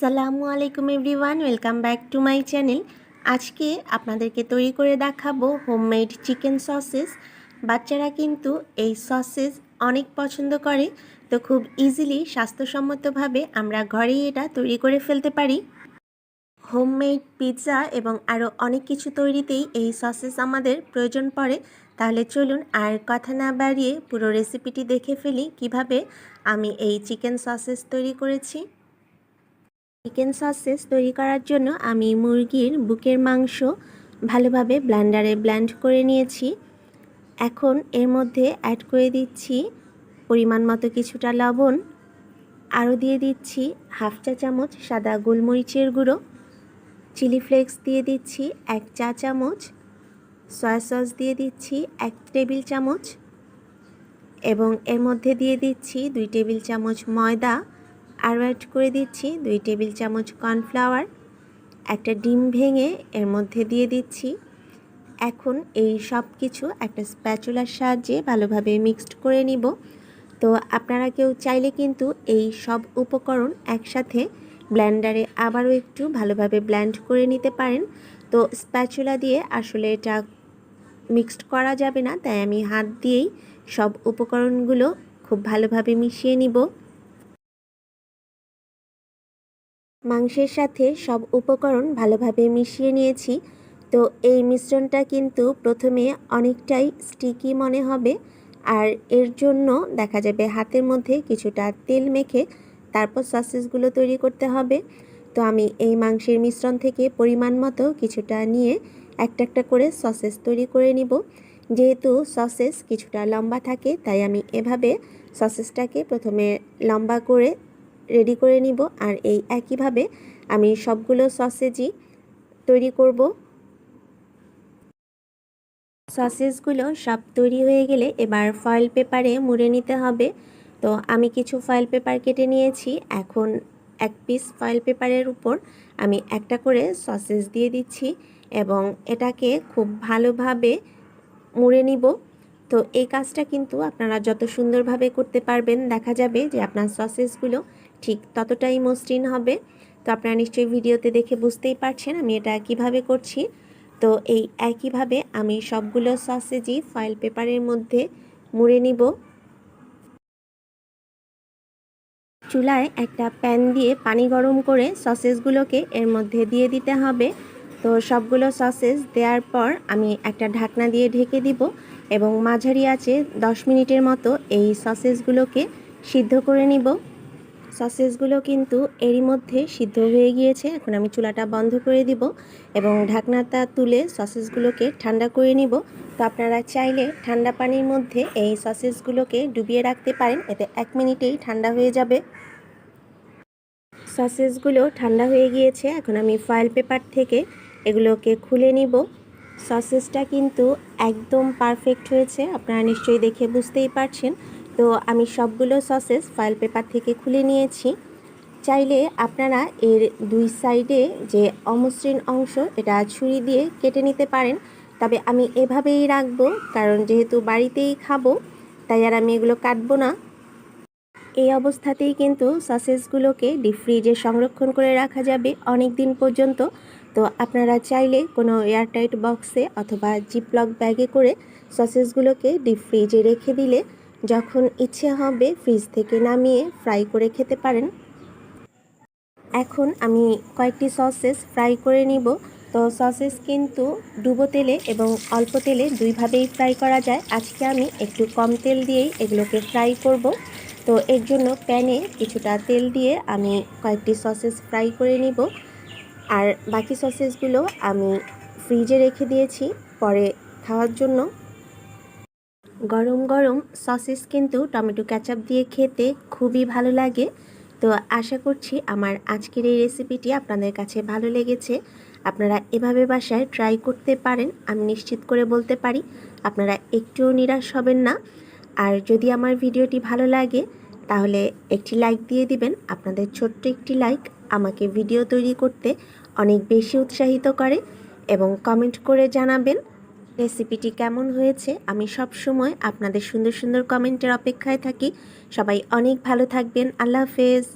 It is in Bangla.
আসসালামু আলাইকুম everyone, welcome back to my channel. আজকে আপনাদেরকে তৈরি করে দেখাবো হোমমেড চিকেন সসেস। বাচ্চারা কিন্তু এই সসেস অনেক পছন্দ করে, তো খুব ইজিলি স্বাস্থ্যসম্মতভাবে আমরা ঘরেই এটা তৈরি করে ফেলতে পারি। হোমমেড পিৎজা এবং আরও অনেক কিছু তৈরিতেই এই সসেস আমাদের প্রয়োজন পড়ে। তাহলে চলুন আর কথা না বাড়িয়ে পুরো রেসিপিটি দেখে ফেলি কিভাবে আমি এই চিকেন সসেস তৈরি করেছি। চিকেন সসেস তৈরি করার জন্য আমি মুরগির বুকের মাংস ভালোভাবে ব্লেন্ডারে ব্লেন্ড করে নিয়েছি। এখন এর মধ্যে অ্যাড করে দিচ্ছি পরিমাণ মতো কিছুটা লবণ, আরও দিয়ে দিচ্ছি হাফ চা চামচ সাদা গোলমরিচের গুঁড়ো, চিলি ফ্লেক্স দিয়ে দিচ্ছি 1 চা চামচ, সয়া সস দিয়ে দিচ্ছি 1 টেবিল চামচ এবং এর মধ্যে দিয়ে দিচ্ছি 2 টেবিল চামচ ময়দা, আরও অ্যাড করে দিচ্ছি 2 টেবিল চামচ কর্নফ্লাওয়ার, একটা ডিম ভেঙে এর মধ্যে দিয়ে দিচ্ছি। এখন এই সব কিছু একটা স্প্যাচুলার সাহায্যে ভালোভাবে মিক্সড করে নিব। তো আপনারা কেউ চাইলে কিন্তু এই সব উপকরণ একসাথে ব্লেন্ডারে আবারও একটু ভালোভাবে ব্লেন্ড করে নিতে পারেন। তো স্প্যাচুলা দিয়ে আসলে এটা মিক্সড করা যাবে না, তাই আমি হাত দিয়েই সব উপকরণগুলো খুব ভালোভাবে মিশিয়ে নিব। মাংসের সাথে সব উপকরণ ভালোভাবে মিশিয়ে নিয়েছি। তো এই মিশ্রণটা কিন্তু প্রথমে অনেকটাই স্টিকি মনে হবে, আর এর জন্য দেখা যাবে হাতের মধ্যে কিছুটা তেল মেখে তারপর সসেসগুলো তৈরি করতে হবে। তো আমি এই মাংসের মিশ্রণ থেকে পরিমাণ মতো কিছুটা নিয়ে একটা একটা করে সসেস তৈরি করে নিব। যেহেতু সসেস কিছুটা লম্বা থাকে, তাই আমি এভাবে সসেসটাকে প্রথমে লম্বা করে রেডি করে নিব, আর এই একইভাবে আমি সবগুলো সসেজই তৈরি করব। সসেসগুলো সব তৈরি হয়ে গেলে এবার ফয়েল পেপারে মুড়ে নিতে হবে। তো আমি কিছু ফয়েল পেপার কেটে নিয়েছি। এখন এক পিস ফয়েল পেপারের উপর আমি একটা করে সসেস দিয়ে দিচ্ছি এবং এটাকে খুব ভালোভাবে মুড়ে নিব। তো এই কাজটা কিন্তু আপনারা যত সুন্দরভাবে করতে পারবেন, দেখা যাবে যে আপনার সসেসগুলো ঠিক ততটাই মসৃণ হবে। তো আপনারা নিশ্চয়ই ভিডিওতে দেখে বুঝতেই পারছেন আমি এটা কিভাবে করছি। তো এই একইভাবে আমি সবগুলো সসেজই ফয়েল পেপারের মধ্যে মুড়ে নিব। চুলায় একটা প্যান দিয়ে পানি গরম করে সসেসগুলোকে এর মধ্যে দিয়ে দিতে হবে। তো সবগুলো সসেস দেওয়ার পর আমি একটা ঢাকনা দিয়ে ঢেকে দিব এবং মাঝারি আঁচে 10 মিনিটের মতো এই সসেসগুলোকে সিদ্ধ করে নিব। সসেসগুলো কিন্তু এরই মধ্যে সিদ্ধ হয়ে গিয়েছে। এখন আমি চুলাটা বন্ধ করে দিব এবং ঢাকনাটা তুলে সসেসগুলোকে ঠান্ডা করে নিব। তো আপনারা চাইলে ঠান্ডা পানির মধ্যে এই সসেসগুলোকে ডুবিয়ে রাখতে পারেন, এতে 1 মিনিটেই ঠান্ডা হয়ে যাবে। সসেসগুলো ঠান্ডা হয়ে গিয়েছে, এখন আমি ফয়েল পেপার থেকে এগুলোকে খুলে নিব। সসেসটা কিন্তু একদম পারফেক্ট হয়েছে, আপনারা নিশ্চয়ই দেখে বুঝতেই পারছেন। তো আমি সবগুলো সসেস ফয়েল পেপার থেকে খুলে নিয়েছি। চাইলে আপনারা এর 2 সাইডে যে অমসৃণ অংশ এটা ছুরি দিয়ে কেটে নিতে পারেন, তবে আমি এভাবেই রাখবো, কারণ যেহেতু বাড়িতেই খাবো তাই আর আমি এগুলো কাটবো না। এই অবস্থাতেই কিন্তু সসেসগুলোকে ডিপ ফ্রিজে সংরক্ষণ করে রাখা যাবে অনেক দিন পর্যন্ত। তো আপনারা চাইলে কোনো এয়ারটাইট বক্সে অথবা জিপলক ব্যাগে করে সসেসগুলোকে ডিপ ফ্রিজে রেখে দিলে যখন ইচ্ছে হবে ফ্রিজ থেকে নামিয়ে ফ্রাই করে খেতে পারেন। এখন আমি কয়েকটি সসেস ফ্রাই করে নিব। তো সসেস কিন্তু ডুবো তেলে এবং অল্প তেলে দুইভাবেই ফ্রাই করা যায়। আজকে আমি একটু কম তেল দিয়েই এগুলোকে ফ্রাই করব। তো এর জন্য প্যানে কিছুটা তেল দিয়ে আমি কয়েকটি সসেস ফ্রাই করে নিব, আর বাকি সসেসগুলো আমি ফ্রিজে রেখে দিয়েছি পরে খাওয়ার জন্য। গরম গরম সসেস কিন্তু টমেটো কেচাপ দিয়ে খেতে খুবই ভালো লাগে। তো আশা করছি আমার আজকের এই রেসিপিটি আপনাদের কাছে ভালো লেগেছে। আপনারা এভাবে বাসায় ট্রাই করতে পারেন, আমি নিশ্চিত করে বলতে পারি আপনারা একটুও নিরাশ হবেন না। আর যদি আমার ভিডিওটি ভালো লাগে তাহলে একটি লাইক দিয়ে দিবেন। আপনাদের ছোট্ট একটি লাইক আমাকে ভিডিও তৈরি করতে অনেক বেশি উৎসাহিত করে, এবং কমেন্ট করে জানাবেন রেসিপিটি কেমন হয়েছে। আমি সব সময় আপনাদের সুন্দর সুন্দর কমেন্টের অপেক্ষায় থাকি। সবাই অনেক ভালো থাকবেন। আল্লাহ হাফেজ।